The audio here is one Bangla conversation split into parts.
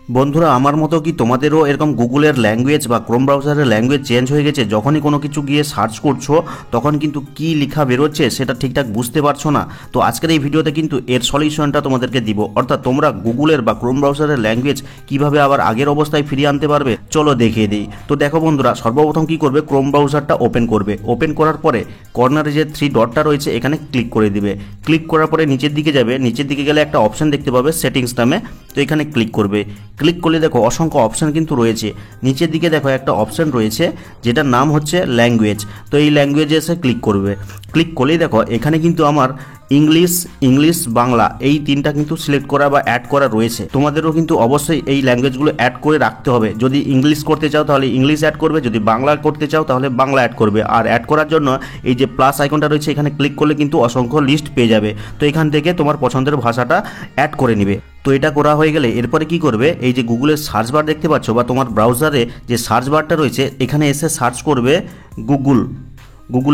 বন্ধুরা, আমার মতো কি তোমাদেরও এরকম গুগলের ল্যাঙ্গুয়েজ বা ক্রোম ব্রাউজারের ল্যাঙ্গুয়েজ চেঞ্জ হয়ে গেছে? যখনই কোনো কিছু গিয়ে সার্চ করছো তখন কিন্তু কি লেখা বেরোচ্ছে সেটা ঠিকঠাক বুঝতে পারছো না। তো আজকের এই ভিডিওতে কিন্তু এর সলিউশনটা তোমাদেরকে দিব, অর্থাৎ তোমরা গুগলের বা ক্রোম ব্রাউজারের ল্যাঙ্গুয়েজ কিভাবে আবার আগের অবস্থায় ফিরিয়ে আনতে পারবে চলো দেখিয়ে দিই। তো দেখো বন্ধুরা, সর্বপ্রথম কি করবে, ক্রোম ব্রাউজারটা ওপেন করবে। ওপেন করার পরে কর্নারে যে 3 ডটটা রয়েছে এখানে ক্লিক করে দিবে। ক্লিক করার পরে নিচের দিকে যাবে, নিচের দিকে গেলে একটা অপশন দেখতে পাবে সেটিংস নামে, তো এখানে ক্লিক করবে। ক্লিক করলে দেখো অসংখ্য অপশান কিন্তু রয়েছে। নিচের দিকে দেখো একটা অপশান রয়েছে যেটার নাম হচ্ছে ল্যাঙ্গুয়েজ, তো এই ল্যাঙ্গুয়েজে এসে ক্লিক করবে। ক্লিক করলেই দেখো এখানে কিন্তু আমার ইংলিশ বাংলা এই তিনটা কিন্তু সিলেক্ট করা বা অ্যাড করা রয়েছে। তোমাদেরও কিন্তু অবশ্যই এই ল্যাঙ্গুয়েজগুলো অ্যাড করে রাখতে হবে। যদি ইংলিশ করতে চাও তাহলে ইংলিশ অ্যাড করবে, যদি বাংলা করতে চাও তাহলে বাংলা অ্যাড করবে। আর অ্যাড করার জন্য এই যে প্লাস আইকনটা রয়েছে এখানে ক্লিক করলে কিন্তু অসংখ্য লিস্ট পেয়ে যাবে। তো এখান থেকে তোমার পছন্দের ভাষাটা অ্যাড করে নিবে। তো এটা করা হয়ে গেলে এরপরে কি করবে, এই যে গুগলের সার্চ বার দেখতে পাচ্ছ বা তোমার ব্রাউজারে যে সার্চ বারটা রয়েছে এখানে এসে সার্চ করবে গুগল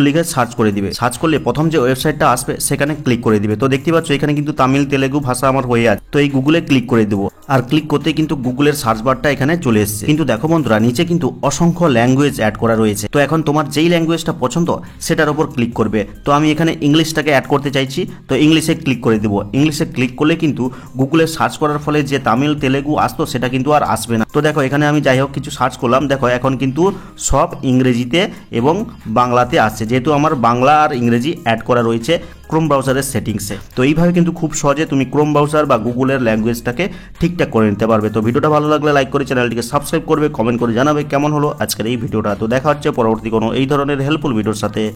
লিখে সার্চ করে দিবে। সার্চ করলে প্রথম যে ওয়েবসাইটটা আসবে সেখানে ক্লিক করে দিবে। তো দেখতে পাচ্ছ এখানে কিন্তু তামিল তেলেগু ভাষা আমার হয়ে আছে, তো এই গুগলে ক্লিক করে দেবো। আর ক্লিক করতে কিন্তু গুগলের সার্চ বারটা এখানে চলে এসেছে। কিন্তু দেখো বন্ধুরা, নিচে কিন্তু অসংখ্য ল্যাঙ্গুয়েজ অ্যাড করা রয়েছে। তো এখন তোমার যেই ল্যাঙ্গুয়েজটা পছন্দ সেটার উপর ক্লিক করবে। তো আমি এখানে ইংলিশটাকে অ্যাড করতে চাইছি, তো ইংলিশে ক্লিক করে দেবো। ইংলিশে ক্লিক করলে কিন্তু গুগলে সার্চ করার ফলে যে তামিল তেলেগু আসতো সেটা কিন্তু আর আসবে না। তো দেখো এখানে আমি যাই হোক কিছু সার্চ করলাম, দেখো এখন কিন্তু সব ইংরেজিতে এবং বাংলাতে আসছে, যেহেতু আমার বাংলা আর ইংরেজি অ্যাড করা রয়েছে ক্রোম ব্রাউজারের সেটিংসে। তো এইভাবে কিন্তু খুব সহজে তুমি ক্রোম ব্রাউজার বা গুগলের ল্যাঙ্গুয়েজটাকে ঠিকঠাক করে নিতে পারবে। তো ভিডিওটা ভালো লাগলে লাইক করে চ্যানেলটিকে সাবস্ক্রাইব করবে, কমেন্ট করে জানাবে কেমন হলো আজকের এই ভিডিওটা। তো দেখা হচ্ছে পরবর্তী কোনো এই ধরনের হেল্পফুল ভিডিওর সাথে।